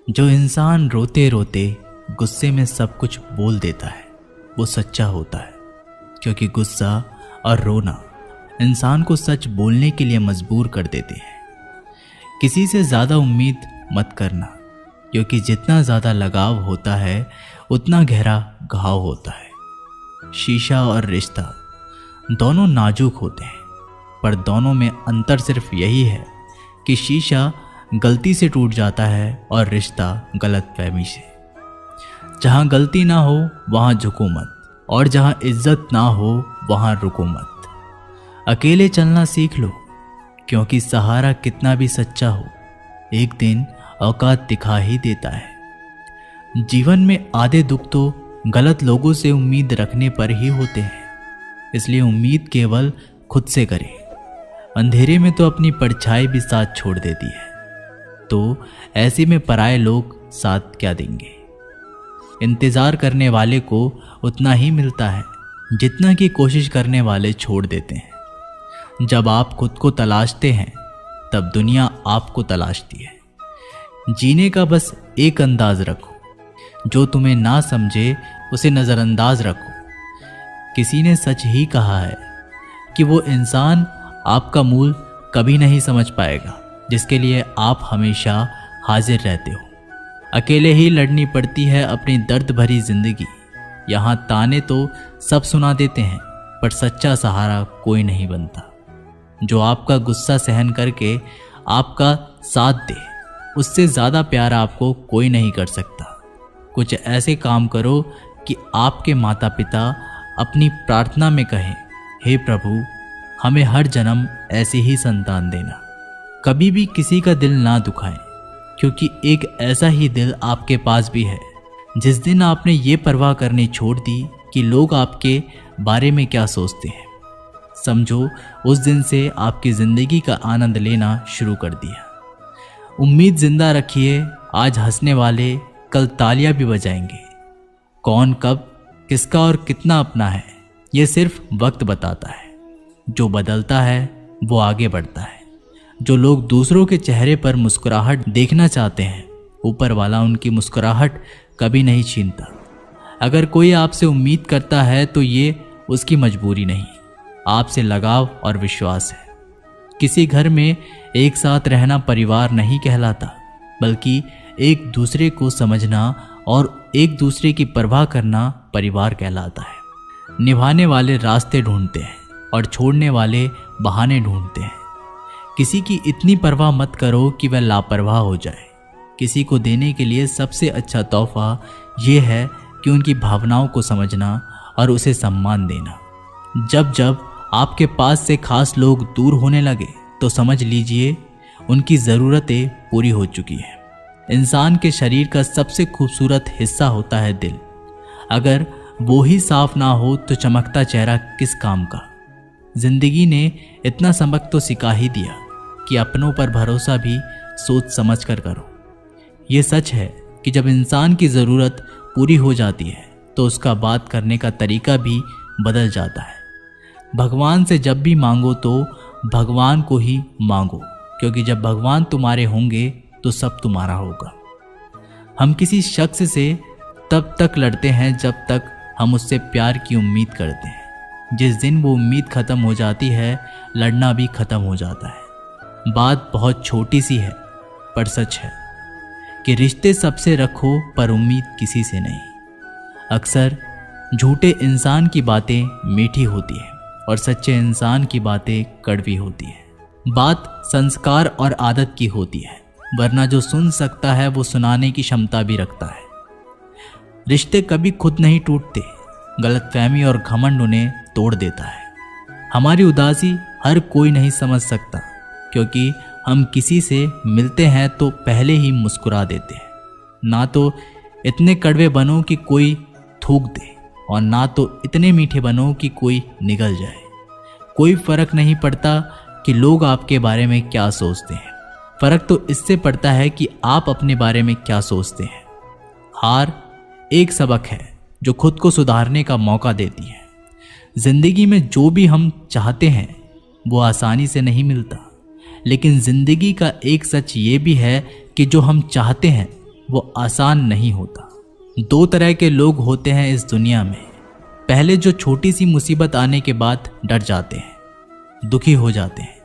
जो इंसान रोते रोते गुस्से में सब कुछ बोल देता है वो सच्चा होता है, क्योंकि गुस्सा और रोना इंसान को सच बोलने के लिए मजबूर कर देते हैं। किसी से ज़्यादा उम्मीद मत करना, क्योंकि जितना ज़्यादा लगाव होता है उतना गहरा घाव होता है। शीशा और रिश्ता दोनों नाजुक होते हैं, पर दोनों में अंतर सिर्फ यही है कि शीशा गलती से टूट जाता है और रिश्ता गलतफहमी से। जहाँ गलती ना हो वहाँ झुको मत, और जहाँ इज्जत ना हो वहाँ रुको मत। अकेले चलना सीख लो, क्योंकि सहारा कितना भी सच्चा हो एक दिन औकात दिखा ही देता है। जीवन में आधे दुख तो गलत लोगों से उम्मीद रखने पर ही होते हैं, इसलिए उम्मीद केवल खुद से करें। अंधेरे में तो अपनी परछाई भी साथ छोड़ देती है, तो ऐसे में पराये लोग साथ क्या देंगे। इंतज़ार करने वाले को उतना ही मिलता है जितना कि कोशिश करने वाले छोड़ देते हैं। जब आप खुद को तलाशते हैं तब दुनिया आपको तलाशती है। जीने का बस एक अंदाज रखो, जो तुम्हें ना समझे उसे नज़रअंदाज रखो। किसी ने सच ही कहा है कि वो इंसान आपका मूल कभी नहीं समझ पाएगा जिसके लिए आप हमेशा हाजिर रहते हो। अकेले ही लड़नी पड़ती है अपनी दर्द भरी जिंदगी। यहाँ ताने तो सब सुना देते हैं, पर सच्चा सहारा कोई नहीं बनता। जो आपका गुस्सा सहन करके आपका साथ दे, उससे ज़्यादा प्यार आपको कोई नहीं कर सकता। कुछ ऐसे काम करो कि आपके माता पिता अपनी प्रार्थना में कहें, हे प्रभु हमें हर जन्म ऐसी ही संतान देना। कभी भी किसी का दिल ना दुखाएं, क्योंकि एक ऐसा ही दिल आपके पास भी है। जिस दिन आपने ये परवाह करनी छोड़ दी कि लोग आपके बारे में क्या सोचते हैं, समझो उस दिन से आपकी ज़िंदगी का आनंद लेना शुरू कर दिया। उम्मीद जिंदा रखिए, आज हंसने वाले कल तालियां भी बजाएंगे। कौन कब किसका और कितना अपना है ये सिर्फ वक्त बताता है। जो बदलता है वो आगे बढ़ता है। जो लोग दूसरों के चेहरे पर मुस्कुराहट देखना चाहते हैं, ऊपर वाला उनकी मुस्कुराहट कभी नहीं छीनता। अगर कोई आपसे उम्मीद करता है तो ये उसकी मजबूरी नहीं, आपसे लगाव और विश्वास है। किसी घर में एक साथ रहना परिवार नहीं कहलाता, बल्कि एक दूसरे को समझना और एक दूसरे की परवाह करना परिवार कहलाता है। निभाने वाले रास्ते ढूंढते हैं और छोड़ने वाले बहाने ढूंढते हैं। किसी की इतनी परवाह मत करो कि वह लापरवाह हो जाए। किसी को देने के लिए सबसे अच्छा तोहफा ये है कि उनकी भावनाओं को समझना और उसे सम्मान देना। जब जब आपके पास से खास लोग दूर होने लगे तो समझ लीजिए उनकी ज़रूरतें पूरी हो चुकी हैं। इंसान के शरीर का सबसे खूबसूरत हिस्सा होता है दिल। अगर वो ही साफ ना हो तो चमकता चेहरा किस काम का। जिंदगी ने इतना सबक तो सिखा ही दिया कि अपनों पर भरोसा भी सोच समझ कर करो। ये सच है कि जब इंसान की ज़रूरत पूरी हो जाती है तो उसका बात करने का तरीका भी बदल जाता है। भगवान से जब भी मांगो तो भगवान को ही मांगो, क्योंकि जब भगवान तुम्हारे होंगे तो सब तुम्हारा होगा। हम किसी शख्स से तब तक लड़ते हैं जब तक हम उससे प्यार की उम्मीद करते हैं। जिस दिन वो उम्मीद ख़त्म हो जाती है, लड़ना भी ख़त्म हो जाता है। बात बहुत छोटी सी है पर सच है कि रिश्ते सबसे रखो पर उम्मीद किसी से नहीं। अक्सर झूठे इंसान की बातें मीठी होती है और सच्चे इंसान की बातें कड़वी होती है। बात संस्कार और आदत की होती है, वरना जो सुन सकता है वो सुनाने की क्षमता भी रखता है। रिश्ते कभी खुद नहीं टूटते, गलतफहमी और घमंड उन्हें तोड़ देता है। हमारी उदासी हर कोई नहीं समझ सकता, क्योंकि हम किसी से मिलते हैं तो पहले ही मुस्कुरा देते हैं। ना तो इतने कड़वे बनो कि कोई थूक दे, और ना तो इतने मीठे बनो कि कोई निगल जाए। कोई फर्क नहीं पड़ता कि लोग आपके बारे में क्या सोचते हैं, फर्क तो इससे पड़ता है कि आप अपने बारे में क्या सोचते हैं। हार एक सबक है जो खुद को सुधारने का मौका देती है। जिंदगी में जो भी हम चाहते हैं वो आसानी से नहीं मिलता, लेकिन जिंदगी का एक सच ये भी है कि जो हम चाहते हैं वो आसान नहीं होता। दो तरह के लोग होते हैं इस दुनिया में। पहले जो छोटी सी मुसीबत आने के बाद डर जाते हैं, दुखी हो जाते हैं,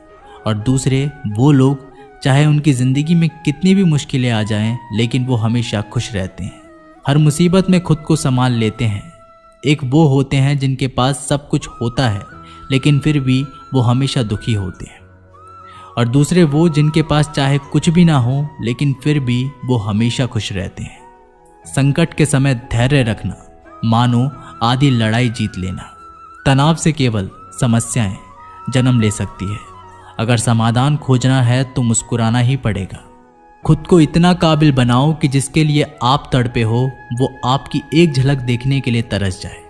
और दूसरे वो लोग चाहे उनकी ज़िंदगी में कितनी भी मुश्किलें आ जाएं, लेकिन वो हमेशा खुश रहते हैं, हर मुसीबत में खुद को संभाल लेते हैं। एक वो होते हैं जिनके पास सब कुछ होता है लेकिन फिर भी वो हमेशा दुखी होते हैं, और दूसरे वो जिनके पास चाहे कुछ भी ना हो लेकिन फिर भी वो हमेशा खुश रहते हैं। संकट के समय धैर्य रखना मानो आधी लड़ाई जीत लेना। तनाव से केवल समस्याएं जन्म ले सकती है। अगर समाधान खोजना है तो मुस्कुराना ही पड़ेगा। खुद को इतना काबिल बनाओ कि जिसके लिए आप तड़पे हो वो आपकी एक झलक देखने के लिए तरस जाए।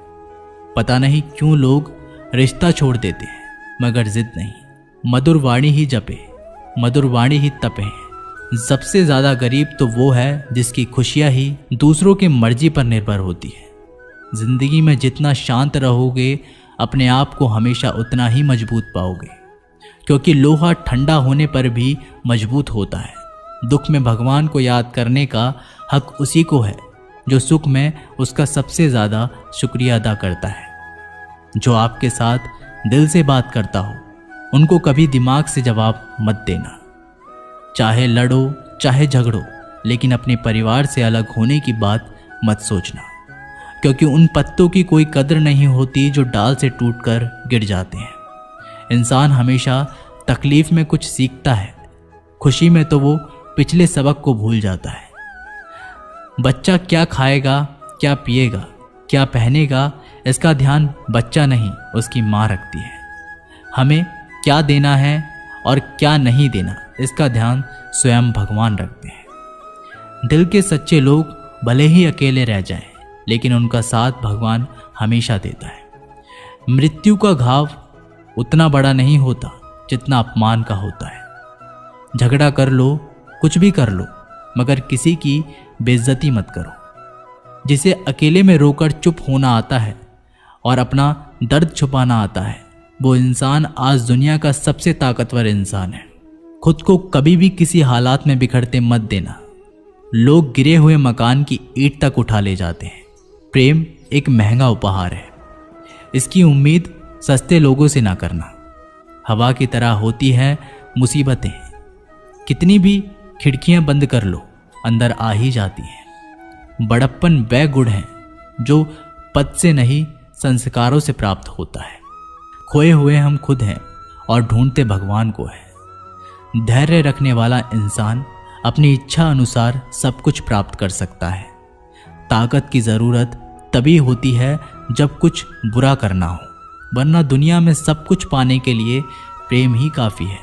पता नहीं क्यों लोग रिश्ता छोड़ देते हैं, मगर जिद नहीं। मधुर वाणी ही जपे, मधुर वाणी ही तपे। सबसे ज़्यादा गरीब तो वो है जिसकी खुशियाँ ही दूसरों की मर्जी पर निर्भर होती है। जिंदगी में जितना शांत रहोगे अपने आप को हमेशा उतना ही मजबूत पाओगे, क्योंकि लोहा ठंडा होने पर भी मजबूत होता है। दुख में भगवान को याद करने का हक उसी को है जो सुख में उसका सबसे ज़्यादा शुक्रिया अदा करता है। जो आपके साथ दिल से बात करता हो उनको कभी दिमाग से जवाब मत देना। चाहे लड़ो चाहे झगड़ो, लेकिन अपने परिवार से अलग होने की बात मत सोचना, क्योंकि उन पत्तों की कोई कदर नहीं होती जो डाल से टूटकर गिर जाते हैं। इंसान हमेशा तकलीफ में कुछ सीखता है, खुशी में तो वो पिछले सबक को भूल जाता है। बच्चा क्या खाएगा, क्या पिएगा, क्या पहनेगा, इसका ध्यान बच्चा नहीं उसकी माँ रखती है। हमें क्या देना है और क्या नहीं देना, इसका ध्यान स्वयं भगवान रखते हैं। दिल के सच्चे लोग भले ही अकेले रह जाएं, लेकिन उनका साथ भगवान हमेशा देता है। मृत्यु का घाव उतना बड़ा नहीं होता जितना अपमान का होता है। झगड़ा कर लो, कुछ भी कर लो, मगर किसी की बेइज्जती मत करो। जिसे अकेले में रोकर चुप होना आता है और अपना दर्द छुपाना आता है, वो इंसान आज दुनिया का सबसे ताकतवर इंसान है। खुद को कभी भी किसी हालात में बिखरते मत देना। लोग गिरे हुए मकान की ईंट तक उठा ले जाते हैं। प्रेम एक महंगा उपहार है, इसकी उम्मीद सस्ते लोगों से ना करना। हवा की तरह होती है मुसीबतें, कितनी भी खिड़कियां बंद कर लो अंदर आ ही जाती हैं। बड़प्पन वह गुण है जो पद से नहीं संस्कारों से प्राप्त होता है। खोए हुए हम खुद हैं और ढूंढते भगवान को है। धैर्य रखने वाला इंसान अपनी इच्छा अनुसार सब कुछ प्राप्त कर सकता है। ताकत की ज़रूरत तभी होती है जब कुछ बुरा करना हो, वरना दुनिया में सब कुछ पाने के लिए प्रेम ही काफ़ी है।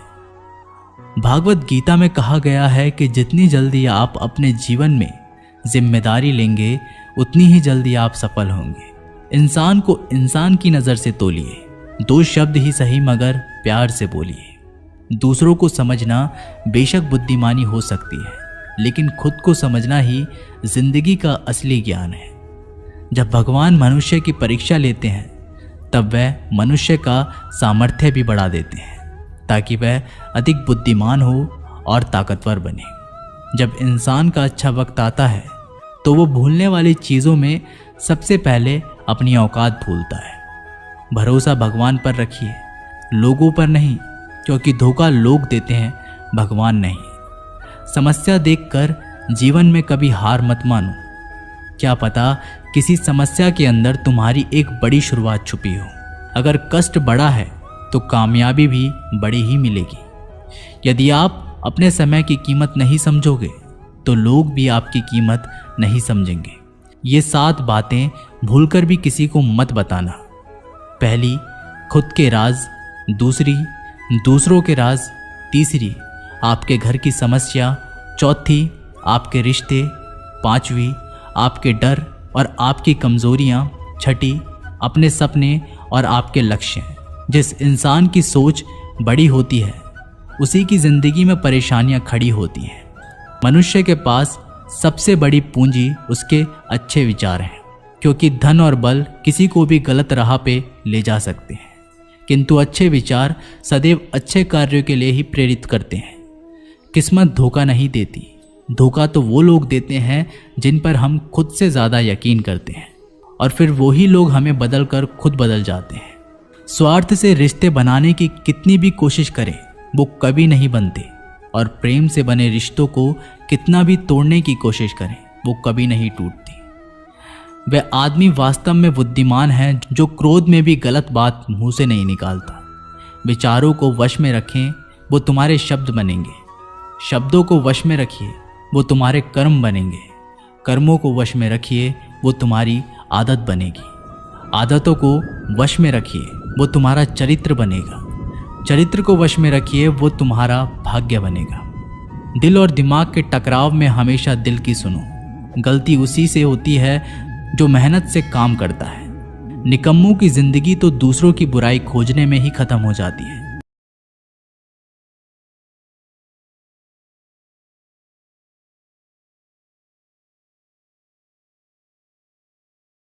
भागवत गीता में कहा गया है कि जितनी जल्दी आप अपने जीवन में जिम्मेदारी लेंगे उतनी ही जल्दी आप सफल होंगे। इंसान को इंसान की नज़र से तोलिए, 2 शब्द ही सही मगर प्यार से बोलिए। दूसरों को समझना बेशक बुद्धिमानी हो सकती है, लेकिन खुद को समझना ही जिंदगी का असली ज्ञान है। जब भगवान मनुष्य की परीक्षा लेते हैं तब वह मनुष्य का सामर्थ्य भी बढ़ा देते हैं ताकि वह अधिक बुद्धिमान हो और ताकतवर बने। जब इंसान का अच्छा वक्त आता है तो वो भूलने वाली चीज़ों में सबसे पहले अपनी औकात भूलता है। भरोसा भगवान पर रखिए, लोगों पर नहीं, क्योंकि धोखा लोग देते हैं, भगवान नहीं। समस्या देखकर जीवन में कभी हार मत मानो। क्या पता किसी समस्या के अंदर तुम्हारी एक बड़ी शुरुआत छुपी हो। अगर कष्ट बड़ा है तो कामयाबी भी बड़ी ही मिलेगी। यदि आप अपने समय की कीमत नहीं समझोगे तो लोग भी आपकी कीमत नहीं समझेंगे। ये 7 बातें भूलकर भी किसी को मत बताना। पहली, खुद के राज। दूसरी, दूसरों के राज। तीसरी, आपके घर की समस्या। चौथी, आपके रिश्ते। 5वीं, आपके डर और आपकी कमजोरियां। 6ठी, अपने सपने और आपके लक्ष्य। जिस इंसान की सोच बड़ी होती है उसी की जिंदगी में परेशानियां खड़ी होती हैं। मनुष्य के पास सबसे बड़ी पूंजी उसके अच्छे विचार हैं, क्योंकि धन और बल किसी को भी गलत राह पे ले जा सकते हैं, किंतु अच्छे विचार सदैव अच्छे कार्यों के लिए ही प्रेरित करते हैं। किस्मत धोखा नहीं देती, धोखा तो वो लोग देते हैं जिन पर हम खुद से ज़्यादा यकीन करते हैं, और फिर वही लोग हमें बदल कर खुद बदल जाते हैं। स्वार्थ से रिश्ते बनाने की कितनी भी कोशिश करें वो कभी नहीं बनते, और प्रेम से बने रिश्तों को कितना भी तोड़ने की कोशिश करें वो कभी नहीं टूटती। वह आदमी वास्तव में बुद्धिमान है जो क्रोध में भी गलत बात मुंह से नहीं निकालता। विचारों को वश में रखें, वो तुम्हारे शब्द बनेंगे। शब्दों को वश में रखिए, वो तुम्हारे कर्म बनेंगे। कर्मों को वश में रखिए, वो तुम्हारी आदत बनेगी। आदतों को वश में रखिए, वो तुम्हारा चरित्र बनेगा। चरित्र को वश में रखिए, वो तुम्हारा भाग्य बनेगा। दिल और दिमाग के टकराव में हमेशा दिल की सुनो। गलती उसी से होती है जो मेहनत से काम करता है। निकम्मों की जिंदगी तो दूसरों की बुराई खोजने में ही खत्म हो जाती है।